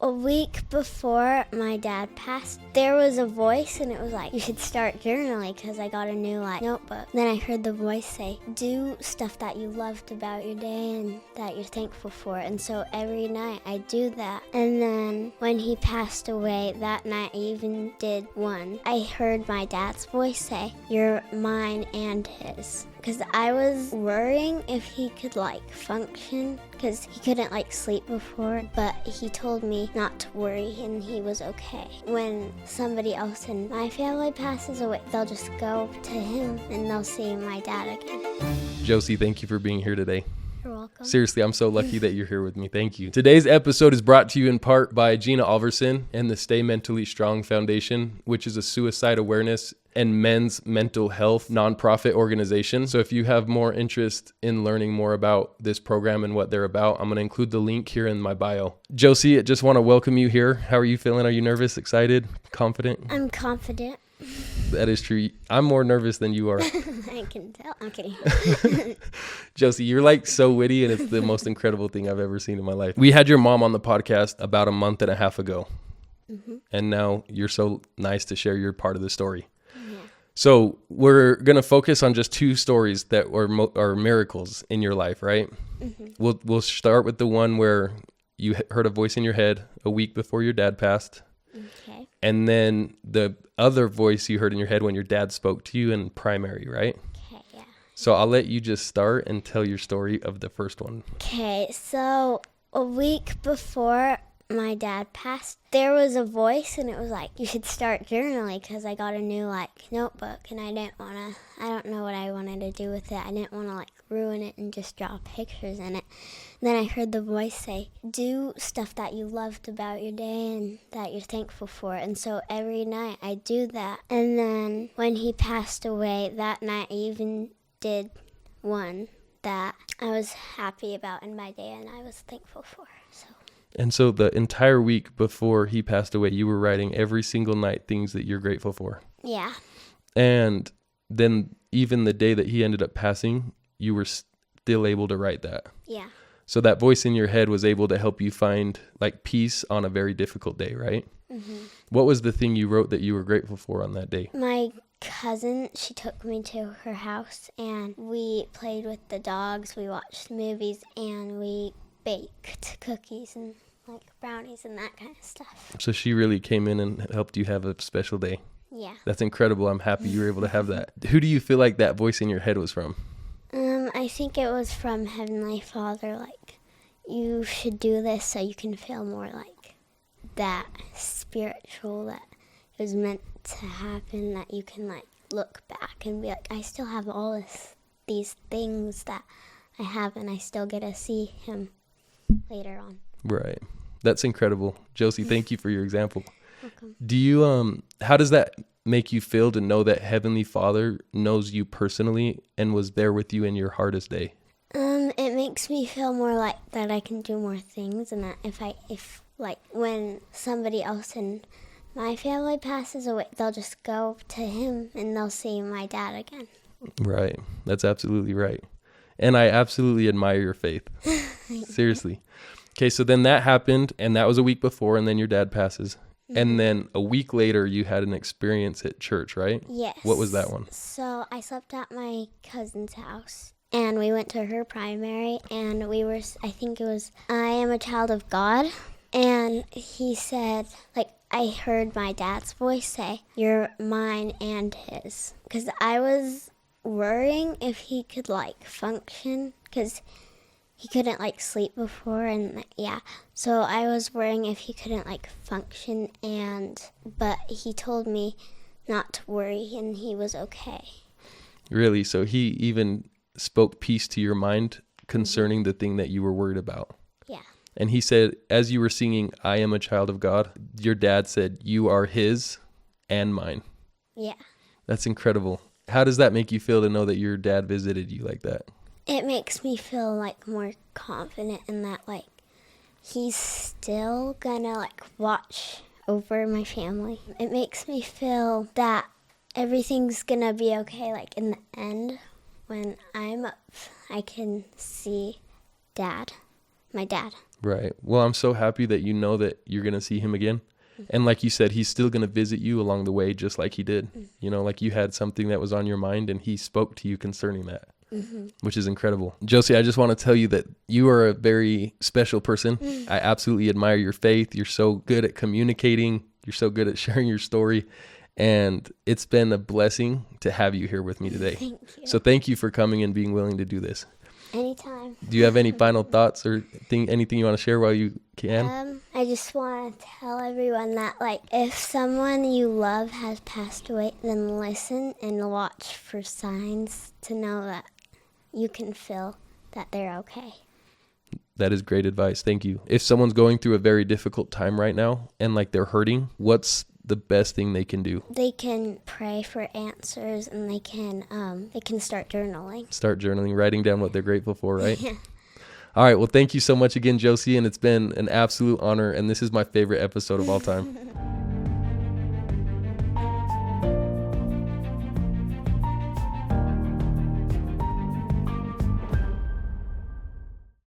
a week before my dad passed, there was a voice and it was like, you should start journaling because I got a new notebook. Then I heard the voice say, do stuff that you loved about your day and that you're thankful for. And so every night I do that. And then when he passed away that night, I even did one. I heard my dad's voice say, you're mine and his. Because I was worrying if he could function, because he couldn't sleep before, but he told me not to worry and he was okay. When somebody else in my family passes away, they'll just go to him and they'll see my dad again. Josie, thank you for being here today. You're welcome. Seriously, I'm so lucky that you're here with me. Thank you. Today's episode is brought to you in part by Gina Alverson and the Stay Mentally Strong Foundation, which is a suicide awareness and men's mental health nonprofit organization. So if you have more interest in learning more about this program and what they're about, I'm going to include the link here in my bio. Josie, I just want to welcome you here. How are you feeling? Are you nervous, excited, confident? I'm confident. That is true. I'm more nervous than you are. I can tell. I'm kidding. Josie, you're so witty, and it's the most incredible thing I've ever seen in my life. We had your mom on the podcast about a month and a half ago, and now you're so nice to share your part of the story. Yeah. So we're going to focus on just two stories that are miracles in your life, right? Mm-hmm. We'll start with the one where you heard a voice in your head a week before your dad passed. Okay. And then the other voice you heard in your head when your dad spoke to you in primary, right? Okay, yeah. So I'll let you just start and tell your story of the first one. Okay, so a week before my dad passed, there was a voice and it was like, you should start journaling because I got a new notebook and I don't know what I wanted to do with it. I didn't want to ruin it and just draw pictures in it. And then I heard the voice say, do stuff that you loved about your day and that you're thankful for. And so every night I do that. And then when he passed away that night, I even did one that I was happy about in my day and I was thankful for. And so the entire week before he passed away, you were writing every single night things that you're grateful for. Yeah. And then even the day that he ended up passing, you were still able to write that. Yeah. So that voice in your head was able to help you find peace on a very difficult day, right? Mm-hmm. What was the thing you wrote that you were grateful for on that day? My cousin, she took me to her house and we played with the dogs, we watched movies, and we baked cookies and brownies and that kind of stuff. So she really came in and helped you have a special day. Yeah. That's incredible. I'm happy you were able to have that. Who do you feel like that voice in your head was from? I think it was from Heavenly Father, you should do this so you can feel more that spiritual, that it was meant to happen, that you can look back and be I still have all these things that I have and I still get to see him later on. Right. That's incredible. Josie, thank you for your example. Welcome. Do you, how does that make you feel to know that Heavenly Father knows you personally and was there with you in your hardest day? It makes me feel more that I can do more things, and that if when somebody else in my family passes away, they'll just go to him and they'll see my dad again. Right. That's absolutely right. And I absolutely admire your faith. Seriously. Okay, so then that happened, and that was a week before, and then your dad passes. Mm-hmm. And then a week later, you had an experience at church, right? Yes. What was that one? So I slept at my cousin's house, and we went to her primary, and I think it was, I am a child of God. And he said, I heard my dad's voice say, you're mine and his. Because I was worrying if he could function, because he couldn't sleep before, and so I was worrying if he couldn't function, but he told me not to worry and he was okay. Really? So he even spoke peace to your mind concerning the thing that you were worried about? Yeah. And he said, as you were singing, I am a child of God, your dad said, you are his and mine. Yeah. That's incredible. How does that make you feel to know that your dad visited you like that? It makes me feel more confident in that he's still gonna watch over my family. It makes me feel that everything's gonna be okay in the end. When I'm up, I can see my dad. Right. Well, I'm so happy that you know that you're going to see him again. And like you said, he's still going to visit you along the way, just like he did. You know, like you had something that was on your mind and he spoke to you concerning that, which is incredible. Josie, I just want to tell you that you are a very special person. I absolutely admire your faith. You're so good at communicating. You're so good at sharing your story. And it's been a blessing to have you here with me today. Thank you. So thank you for coming and being willing to do this. Anytime. Do you have any final thoughts or anything you want to share while you can? I just want to tell everyone that, like, if someone you love has passed away, then listen and watch for signs to know that you can feel that they're okay. That is great advice. Thank you. If someone's going through a very difficult time right now and like they're hurting, what's the best thing they can do? They can pray for answers, and they can start journaling. Start journaling, writing down what they're grateful for, right? Yeah. All right. Well, thank you so much again, Josie. And it's been an absolute honor. And this is my favorite episode of all time.